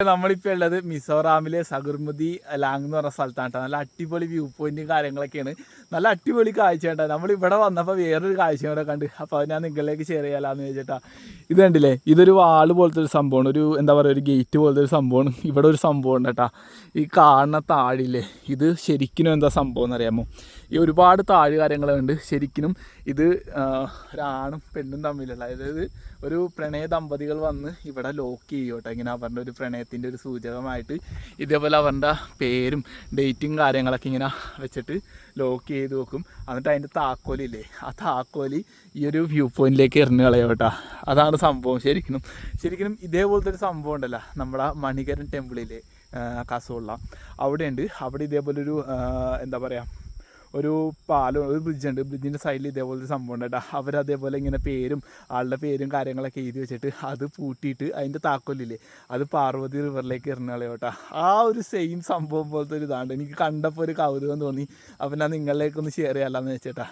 നമ്മളിപ്പോൾ ഉള്ളത് മിസോറാമിലെ സഗർമുദി ലാങ് എന്ന് പറഞ്ഞ സ്ഥലത്താണ് കേട്ടോ. നല്ല അടിപൊളി വ്യൂ പോയിന്റും കാര്യങ്ങളൊക്കെയാണ്. നല്ല അടിപൊളി കാഴ്ച കേട്ടോ. നമ്മളിവിടെ വന്നപ്പോൾ വേറൊരു കാഴ്ച കൂടെ കണ്ട്. അപ്പോൾ അത് ഞാൻ നിങ്ങളിലേക്ക് ഷെയർ ചെയ്യാമെന്ന് വെച്ചിട്ടാ. ഇത് കണ്ടില്ലേ, ഇതൊരു വാള് പോലത്തെ ഒരു സംഭവമാണ്. ഒരു എന്താ പറയുക, ഒരു ഗേറ്റ് പോലത്തെ ഒരു സംഭവമാണ്. ഇവിടെ ഒരു സംഭവം ഉണ്ട് കേട്ടോ. ഈ കാണുന്ന താഴില്ലേ, ഇത് ശരിക്കും എന്താ സംഭവം എന്നറിയാമോ? ഈ ഒരുപാട് താഴ് കാര്യങ്ങളുണ്ട്. ശരിക്കും ഇത് ഒരാണും പെണ്ണും തമ്മിലുള്ള, അതായത് ഒരു പ്രണയ ദമ്പതികൾ വന്ന് ഇവിടെ ലോക്ക് ചെയ്യും കേട്ടോ. ഇങ്ങനെ അവരുടെ ഒരു പ്രണയത്തിൻ്റെ ഒരു സൂചകമായിട്ട് ഇതേപോലെ അവരുടെ പേരും ഡേറ്റും കാര്യങ്ങളൊക്കെ ഇങ്ങനെ വെച്ചിട്ട് ലോക്ക് ചെയ്ത് വെക്കും. എന്നിട്ട് അതിൻ്റെ താക്കോലില്ലേ, ആ താക്കോലി ഈ ഒരു വ്യൂ പോയിന്റിലേക്ക് എറിഞ്ഞ് കളയും കേട്ടോ. അതാണ് സംഭവം. ശരിക്കും ഇതേപോലത്തെ ഒരു സംഭവം ഉണ്ടല്ലോ നമ്മുടെ മണികരൻ ടെമ്പിളിലെ കാസർഗോഡുള്ള അവിടെയുണ്ട്. അവിടെ ഇതേപോലെ ഒരു എന്താ പറയുക, ഒരു പാലം, ഒരു ബ്രിഡ്ജുണ്ട്. ബ്രിഡ്ജിൻ്റെ സൈഡിൽ ഇതേപോലത്തെ സംഭവം ഉണ്ട് കേട്ടോ. അവരതേപോലെ ഇങ്ങനെ പേരും ആളുടെ പേരും കാര്യങ്ങളൊക്കെ എഴുതി വെച്ചിട്ട് അത് പൂട്ടിയിട്ട് അതിൻ്റെ താക്കോലില്ലേ അത് പാർവതി റിവറിലേക്ക് എറിഞ്ഞളയോ കേട്ടോ. ആ ഒരു സെയിം സംഭവം പോലത്തെ ഒരു ഇതാണ്. എനിക്ക് കണ്ടപ്പോൾ ഒരു കൗതുകം തോന്നി. അപ്പം ഞാൻ നിങ്ങളിലേക്കൊന്ന് ഷെയർ ചെയ്യാമെന്ന് വെച്ചേട്ടാ.